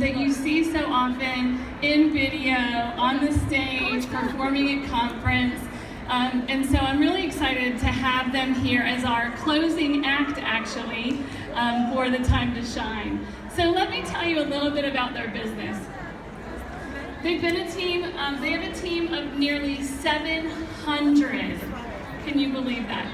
that you see so often in video, on the stage, performing at conference. And so I'm really excited to have them here as our closing act, actually, for the Time to Shine. So let me tell you a little bit about their business. They've been a team, they have a team of nearly 700. Can you believe that?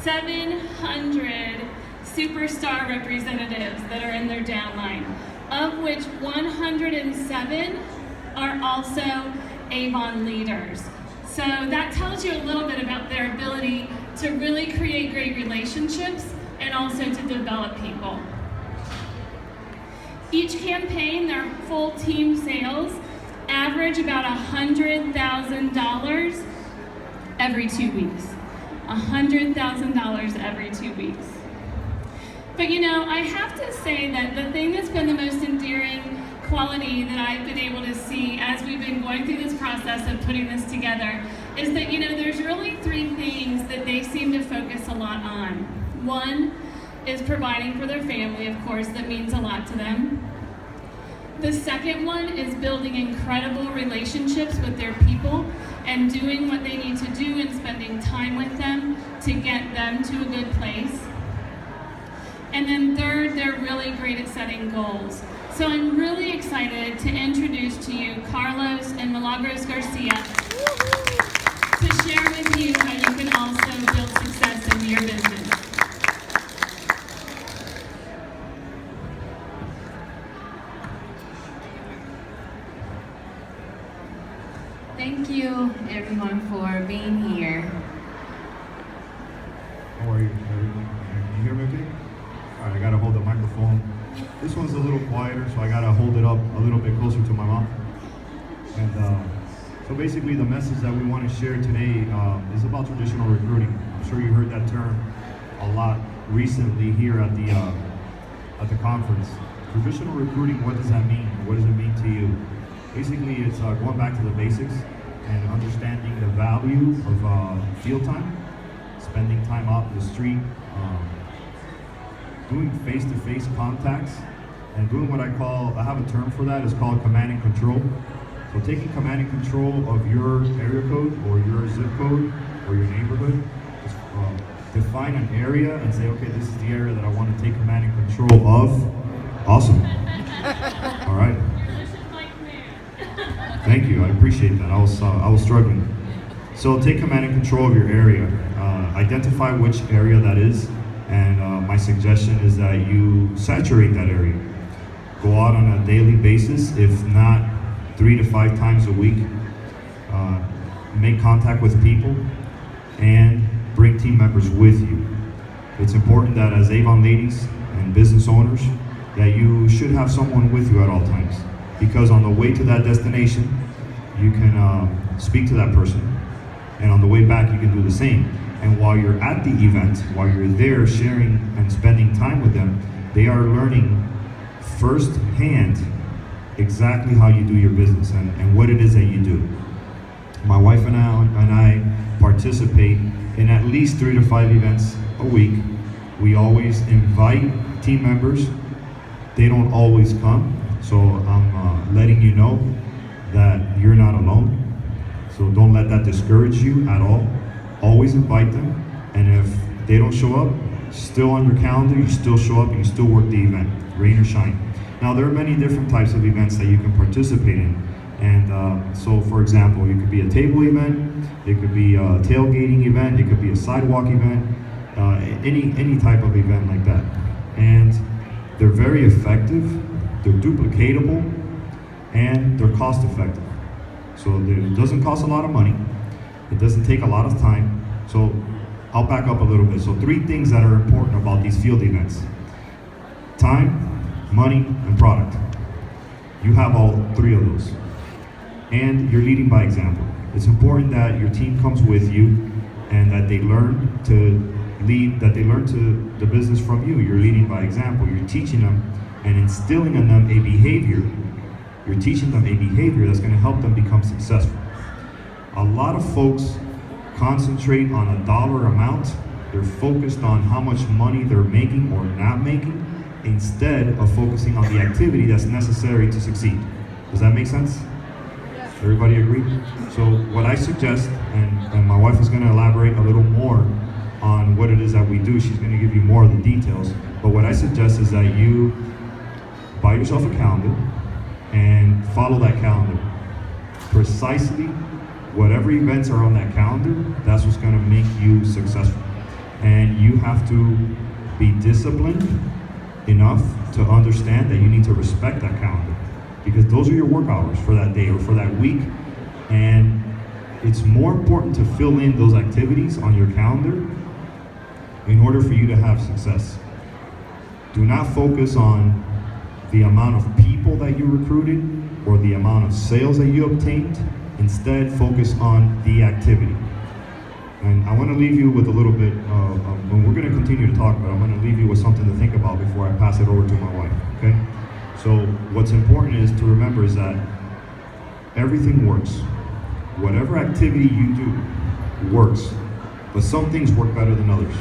700 superstar representatives that are in their downline, of which 107 are also Avon leaders. So that tells you a little bit about their ability to really create great relationships and also to develop people. Each campaign, their full team sales average about $100,000 every 2 weeks. $100,000 every 2 weeks. But you know, I have to say that the thing that's been the most endearing quality that I've been able to see as we've been going through this process of putting this together is that, you know, there's really three things that they seem to focus a lot on. One is providing for their family, of course, that means a lot to them. The second one is building incredible relationships with their people and doing what they need to do and spending time with them to get them to a good place. And then third, they're really great at setting goals. So I'm really excited to introduce to you Carlos and Milagros Garcia to share with you how you can also build success in your business. Thank you, everyone, for being here. How are you, everyone? Can you hear me okay? All right, I gotta hold the microphone. This one's a little quieter, so I gotta hold it up a little bit closer to my mouth. And so basically the message that we want to share today is about traditional recruiting. I'm sure you heard that term a lot recently here at the conference. Traditional recruiting, what does that mean? What does it mean to you? Basically, it's going back to the basics and understanding the value of field time, spending time out in the street, doing face-to-face contacts, and doing what I have a term for that, it's called command and control. So taking command and control of your area code or your zip code or your neighborhood, just define an area and say, okay, this is the area that I want to take command and control of. Awesome. All right. Thank you, I appreciate that. I was struggling. So take command and control of your area. Identify which area that is, and my suggestion is that you saturate that area. Go out on a daily basis, if not 3 to 5 times a week. Make contact with people and bring team members with you. It's important that as Avon ladies and business owners, that you should have someone with you at all times. Because on the way to that destination, you can speak to that person, and on the way back, you can do the same. And while you're at the event, while you're there sharing and spending time with them, they are learning firsthand exactly how you do your business and what it is that you do. My wife and I participate in at least 3 to 5 events a week. We always invite team members. They don't always come. So I'm letting you know that you're not alone. So don't let that discourage you at all. Always invite them. And if they don't show up, still on your calendar, you still show up and you still work the event, rain or shine. Now there are many different types of events that you can participate in. And so for example, it could be a table event, it could be a tailgating event, it could be a sidewalk event, any type of event like that. And they're very effective. They're duplicatable, and they're cost effective. So it doesn't cost a lot of money. It doesn't take a lot of time. So I'll back up a little bit. So 3 things that are important about these field events: time, money, and product. You have all 3 of those. And you're leading by example. It's important that your team comes with you and that they learn to lead, that they learn to the business from you. You're leading by example. You're teaching them and instilling in them a behavior. You're teaching them a behavior that's going to help them become successful. A lot of folks concentrate on a dollar amount. They're focused on how much money they're making or not making, instead of focusing on the activity that's necessary to succeed. Does that make sense? Everybody agree? So what I suggest, and my wife is going to elaborate a little more on what it is that we do. She's going to give you more of the details. But what I suggest is that you buy yourself a calendar and follow that calendar. Precisely whatever events are on that calendar, that's what's going to make you successful. And you have to be disciplined enough to understand that you need to respect that calendar, because those are your work hours for that day or for that week. And it's more important to fill in those activities on your calendar in order for you to have success. Do not focus on the amount of people that you recruited or the amount of sales that you obtained. Instead, focus on the activity. And I want to leave you with a little bit and we're going to continue to talk, but I'm going to leave you with something to think about before I pass it over to my wife, okay? So what's important is to remember is that everything works. Whatever activity you do works, but some things work better than others.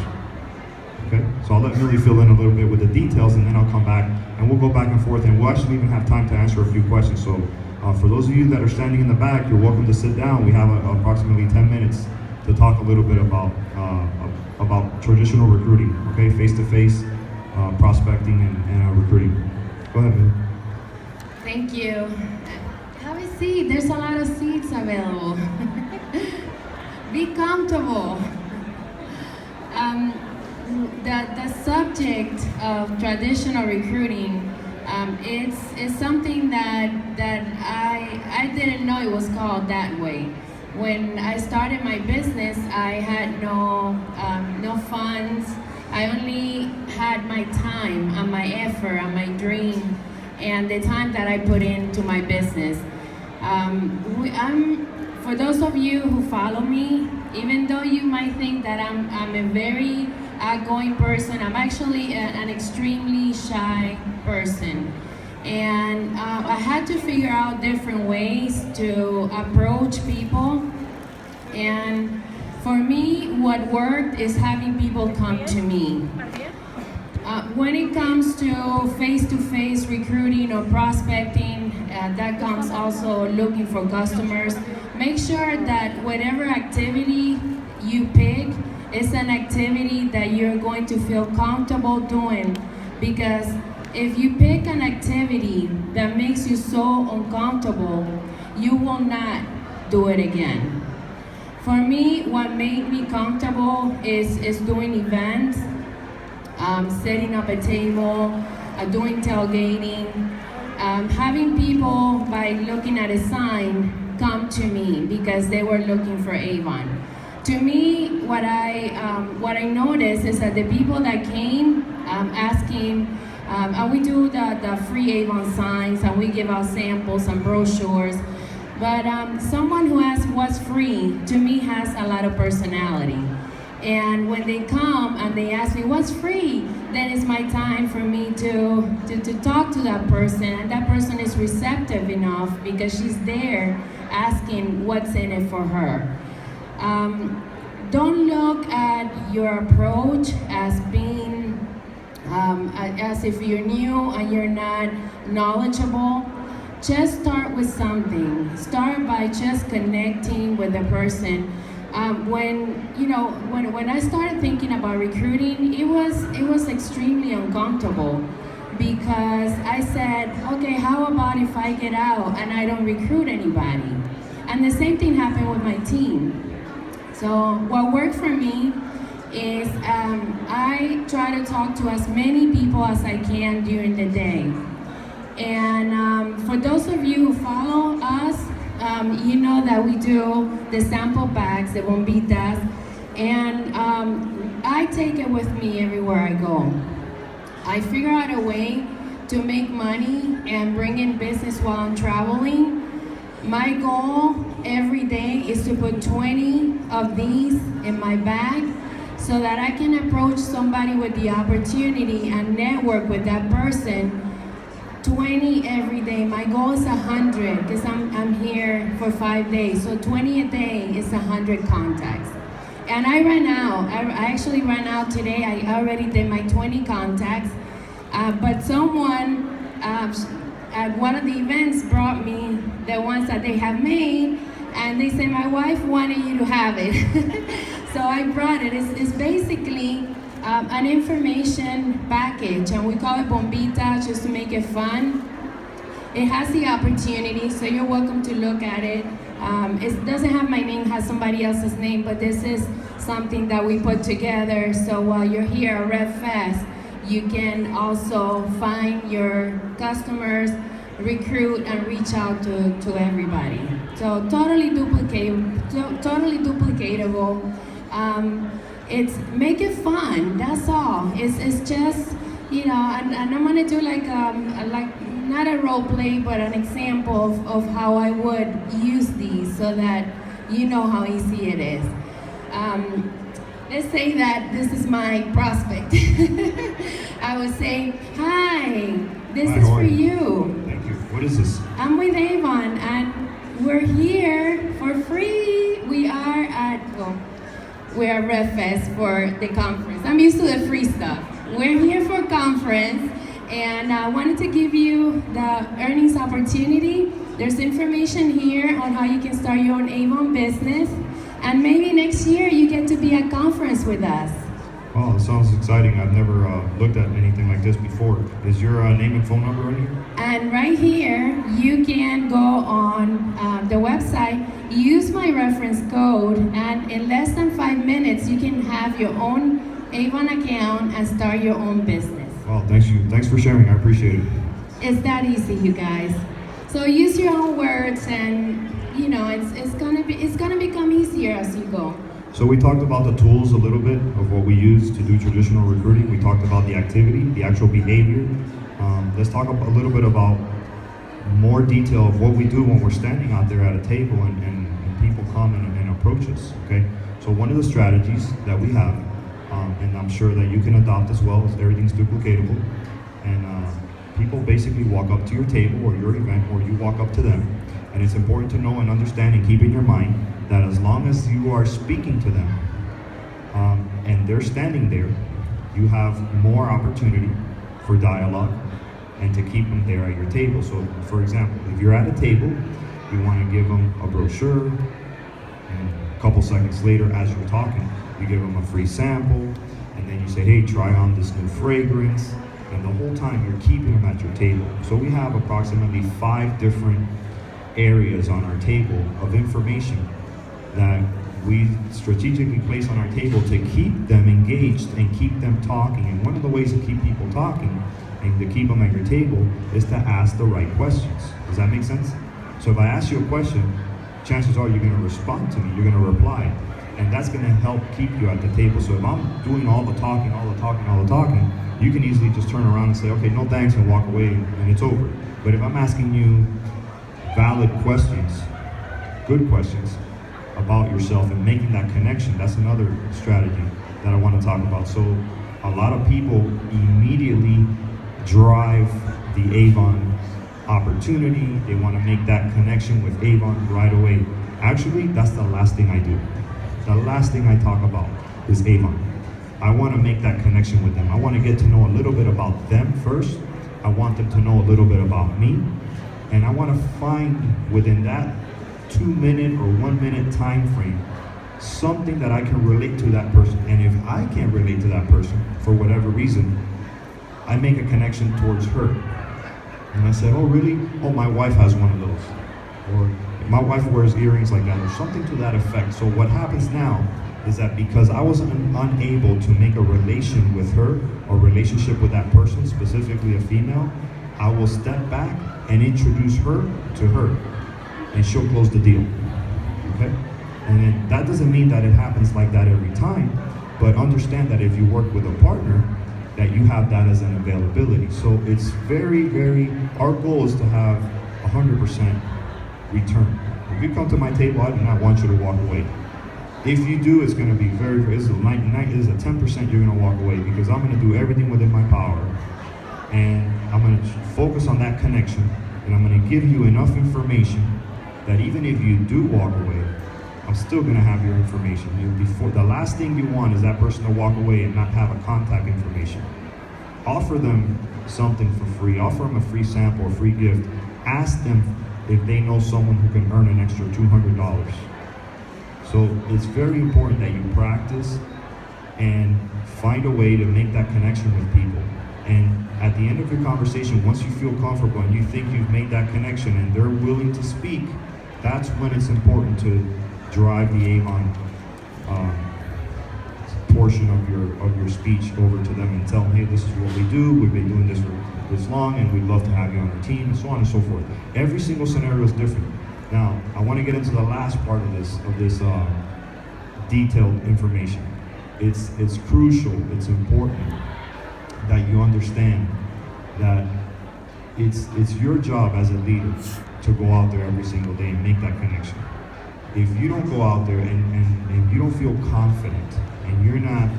Okay? So I'll let Millie fill in a little bit with the details, and then I'll come back and we'll go back and forth, and we'll actually even have time to answer a few questions. So for those of you that are standing in the back, you're welcome to sit down. We have approximately 10 minutes to talk a little bit about traditional recruiting, okay? Face-to-face prospecting and recruiting. Go ahead, Millie. Thank you. Have a seat. There's a lot of seats available. Be comfortable. The subject of traditional recruiting, it's something that I didn't know it was called that way. When I started my business, I had no funds. I only had my time and my effort and my dream and the time that I put into my business. For those of you who follow me, even though you might think that I'm a very outgoing person, I'm actually an extremely shy person. And I had to figure out different ways to approach people. And for me, what worked is having people come to me. When it comes to face-to-face recruiting or prospecting, that comes also looking for customers. Make sure that whatever activity you pick is an activity that you're going to feel comfortable doing, because if you pick an activity that makes you so uncomfortable, you will not do it again. For me, what made me comfortable is doing events, setting up a table, doing tailgating, having people, by looking at a sign, come to me because they were looking for Avon. To me, what I noticed is that the people that came asking, and we do the free Avon signs, and we give out samples and brochures, but someone who asks what's free, to me, has a lot of personality. And when they come and they ask me what's free, then it's my time for me to talk to that person, and that person is receptive enough because she's there asking what's in it for her. Don't look at your approach as being as if you're new and you're not knowledgeable. Just start with something. Start by just connecting with the person. When I started thinking about recruiting, it was extremely uncomfortable, because I said, okay, how about if I get out and I don't recruit anybody? And the same thing happened with my team. So what worked for me is I try to talk to as many people as I can during the day. And for those of you who follow us, you know that we do the sample packs, the Bombitas, and I take it with me everywhere I go. I figure out a way to make money and bring in business while I'm traveling. My goal every day is to put 20 of these in my bag so that I can approach somebody with the opportunity and network with that person. 20 every day. My goal is 100 because I'm here for 5 days. So 20 a day is 100 contacts. And I ran out. I actually ran out today. I already did my 20 contacts. But someone at one of the events brought me the ones that they have made, and they said, my wife wanted you to have it. So I brought it. It's basically an information package, and we call it Bombita just to make it fun. It has the opportunity, so you're welcome to look at it. It doesn't have my name, it has somebody else's name, but this is something that we put together. So while you're here at Red Fest, you can also find your customers, recruit, and reach out to everybody. So totally duplicatable. It's make it fun. That's all. It's just, you know, and I'm gonna do like not a role play, but an example of how I would use these so that you know how easy it is. Let's say that this is my prospect. I would say, hi, this is for you. Thank you. What is this? I'm with Avon, and we're here for free. We're at Red Fest for the conference. I'm used to the free stuff. We're here for conference, and I wanted to give you the earnings opportunity. There's information here on how you can start your own Avon business, and maybe next year you get to be at conference with us. Oh, it sounds exciting. I've never looked at anything like this before. Is your name and phone number on here? And right here, you can go on the website, use my reference code, and in less than 5 minutes, you can have your own Avon account and start your own business. Well, thanks for sharing. I appreciate it. It's that easy, you guys. So use your own words, and you know it's gonna become easier as you go. So we talked about the tools a little bit of what we use to do traditional recruiting. We talked about the activity, the actual behavior. Let's talk a little bit about more detail of what we do when we're standing out there at a table and people come and approach us, okay? So one of the strategies that we have, and I'm sure that you can adopt as well, is everything's duplicatable. And people basically walk up to your table or your event, or you walk up to them. And it's important to know and understand and keep in your mind that as long as you are speaking to them and they're standing there, you have more opportunity for dialogue and to keep them there at your table. So for example, if you're at a table, you want to give them a brochure, and a couple seconds later as you're talking, you give them a free sample, and then you say, hey, try on this new fragrance, and the whole time you're keeping them at your table. So we have approximately 5 different areas on our table of information that we strategically place on our table to keep them engaged and keep them talking. And one of the ways to keep people talking and to keep them at your table is to ask the right questions. Does that make sense? So if I ask you a question, chances are you're going to respond to me, you're going to reply, and that's going to help keep you at the table. So if I'm doing all the talking, you can easily just turn around and say, okay, no thanks, and walk away, and it's over. But if I'm asking you valid questions, good questions about yourself and making that connection, that's another strategy that I want to talk about. So a lot of people immediately drive the Avon opportunity. They want to make that connection with Avon right away. Actually, that's the last thing I do. The last thing I talk about is Avon. I want to make that connection with them. I want to get to know a little bit about them first. I want them to know a little bit about me. And I want to find within that 2-minute or 1-minute time frame something that I can relate to that person. And if I can't relate to that person for whatever reason, I make a connection towards her. And I say, oh really? Oh, my wife has one of those. Or my wife wears earrings like that, or something to that effect. So what happens now is that because I was unable to make a relation with her or relationship with that person, specifically a female, I will step back and introduce her to her, and she'll close the deal, okay? And then that doesn't mean that it happens like that every time, but understand that if you work with a partner, that you have that as an availability. So it's very, our goal is to have 100% return. If you come to my table, I do not want you to walk away. If you do, it's going to be this is a 10% you're going to walk away, because I'm going to do everything within my power, and I'm going to focus on that connection, and I'm going to give you enough information that even if you do walk away, I'm still going to have your information. The last thing you want is that person to walk away and not have a contact information. Offer them something for free. Offer them a free sample, a free gift. Ask them if they know someone who can earn an extra $200. So it's very important that you practice and find a way to make that connection with people. And at the end of your conversation, once you feel comfortable and you think you've made that connection and they're willing to speak, that's when it's important to drive the Avon portion of your speech over to them and tell them, hey, this is what we do, we've been doing this for this long, and we'd love to have you on our team, and so on and so forth. Every single scenario is different. Now, I want to get into the last part of this detailed information. It's crucial, it's important that you understand that it's your job as a leader to go out there every single day and make that connection. If you don't go out there and you don't feel confident and you're not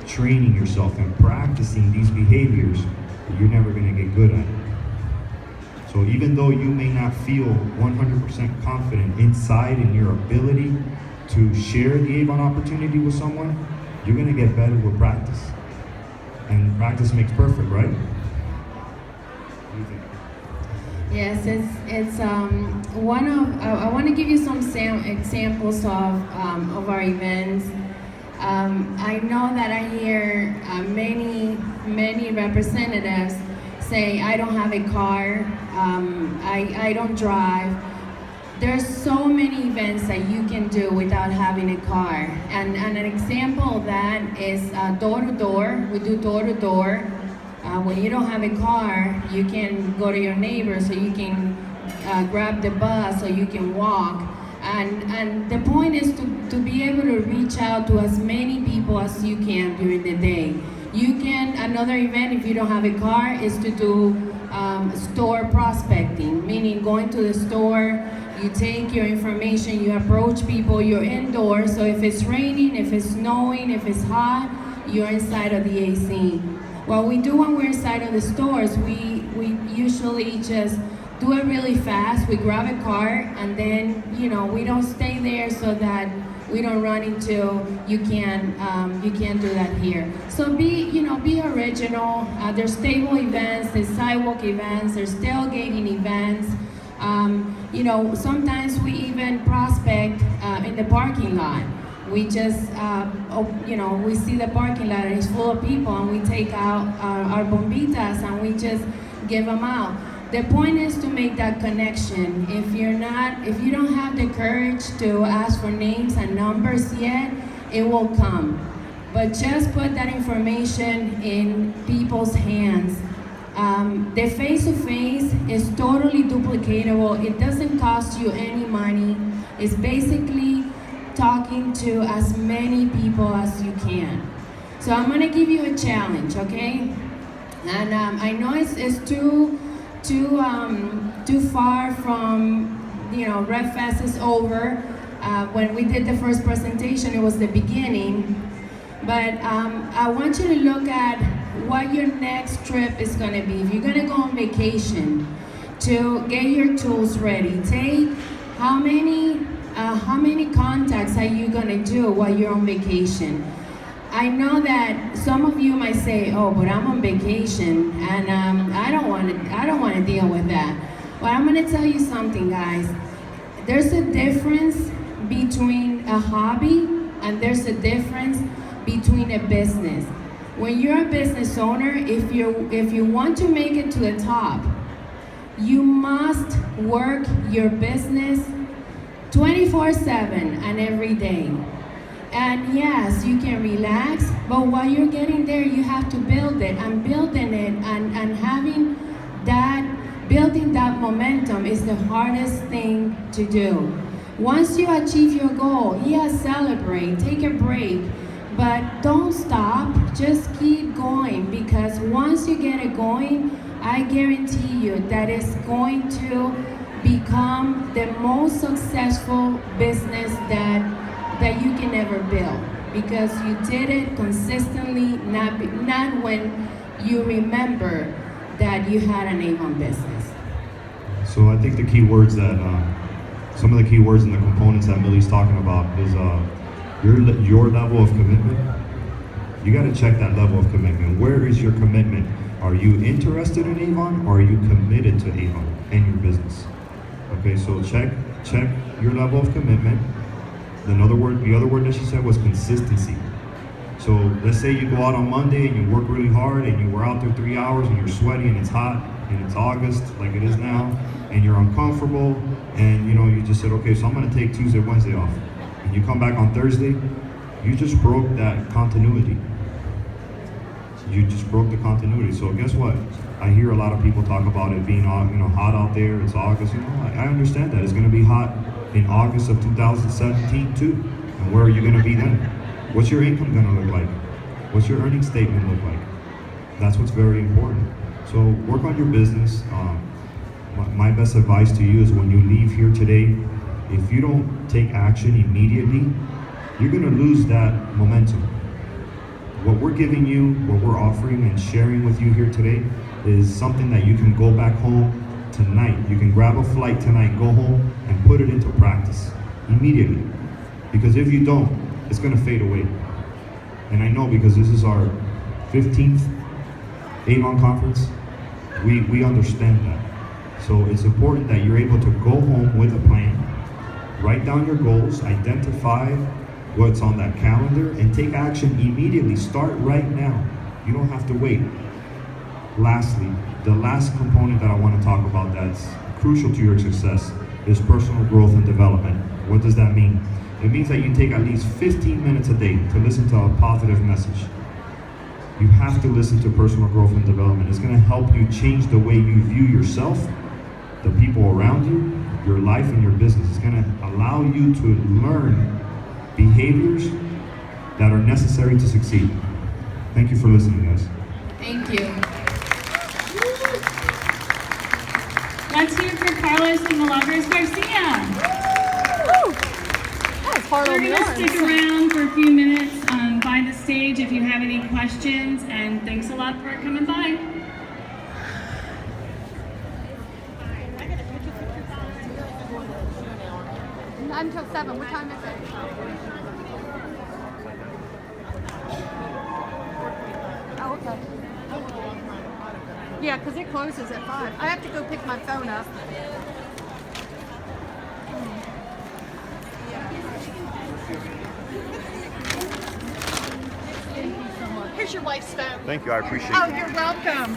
training yourself and practicing these behaviors, you're never going to get good at it. So even though you may not feel 100% confident inside in your ability to share the Avon opportunity with someone, you're going to get better with practice. And practice makes perfect, right? What do you think? Yes, it's one of I want to give you some examples of our events. I know that I hear many representatives say, I don't have a car, I don't drive. There's so many events that you can do without having a car. And an example of that is door-to-door. We do door-to-door. When you don't have a car, you can go to your neighbor, so you can grab the bus, or you can walk. And the point is to be able to reach out to as many people as you can during the day. You can, another event, if you don't have a car, is to do store prospecting, meaning going to the store, you take your information, you approach people, you're indoors, so if it's raining, if it's snowing, if it's hot, you're inside of the AC. What we do when we're inside of the stores, we usually just do it really fast. We grab a car, and then, we don't stay there so that we don't run into, you can't do that here. So be original. There's table events, there's sidewalk events, there's tailgating events. Sometimes we even prospect in the parking lot. We just, we see the parking lot and it's full of people, and we take out our bombitas and we just give them out. The point is to make that connection. If you don't have the courage to ask for names and numbers yet, it will come. But just put that information in people's hands. The face-to-face is totally duplicatable. It doesn't cost you any money. It's basically talking to as many people as you can. So I'm gonna give you a challenge, okay? And I know it's too far from, Red Fest is over. When we did the first presentation, it was the beginning. But I want you to look at what your next trip is gonna be. If you're gonna go on vacation, to get your tools ready. Take how many contacts are you gonna do while you're on vacation? I know that some of you might say, "Oh, but I'm on vacation and I don't want to deal with that." Well, I'm gonna tell you something, guys. There's a difference between a hobby and there's a difference between a business. When you're a business owner, if you want to make it to the top, you must work your business 24/7 and every day. And yes, you can relax, but while you're getting there, you have to build it, and building it and having that, building that momentum is the hardest thing to do. Once you achieve your goal, yes, celebrate, take a break, but don't stop, just keep going, because once you get it going, I guarantee you that it's going to become the most successful business that you can ever build, because you did it consistently, not when you remember that you had an Avon business. So I think the key words that, some of the key words and the components that Millie's talking about is your level of commitment. You got to check that level of commitment. Where is your commitment? Are you interested in Avon, or are you committed to Avon and your business? Okay, so check your level of commitment. The other word that she said was consistency. So let's say you go out on Monday and you work really hard and you were out there 3 hours and you're sweaty and it's hot and it's August like it is now and you're uncomfortable and you just said, okay, so I'm gonna take Tuesday, Wednesday off. And you come back on Thursday, you just broke that continuity. You just broke the continuity. So guess what? I hear a lot of people talk about it being hot out there. It's August. I understand that. It's going to be hot in August of 2017 too. And where are you going to be then? What's your income going to look like? What's your earning statement look like? That's what's very important. So work on your business. My best advice to you is when you leave here today, if you don't take action immediately, you're going to lose that momentum. What we're giving you, what we're offering and sharing with you here today is something that you can go back home tonight. You can grab a flight tonight, go home, and put it into practice immediately. Because if you don't, it's going to fade away. And I know because this is our 15th Avon conference, we understand that. So it's important that you're able to go home with a plan, write down your goals, identify what's on that calendar, and take action immediately. Start right now. You don't have to wait. Lastly, the last component that I want to talk about that's crucial to your success is personal growth and development. What does that mean? It means that you take at least 15 minutes a day to listen to a positive message. You have to listen to personal growth and development. It's going to help you change the way you view yourself, the people around you, your life, and your business. It's going to allow you to learn behaviors that are necessary to succeed. Thank you for listening, guys. Thank you. Let's hear for Carlos and Milagros Garcia. That's hard We're on the going to arms. stick around for a few minutes by the stage if you have any questions, and thanks a lot for coming by. Not until 7. What time is it? Oh, okay. Yeah, because it closes at 5. I have to go pick my phone up. Thank you so much. Here's your wife's phone. Thank you, I appreciate Oh, you're welcome.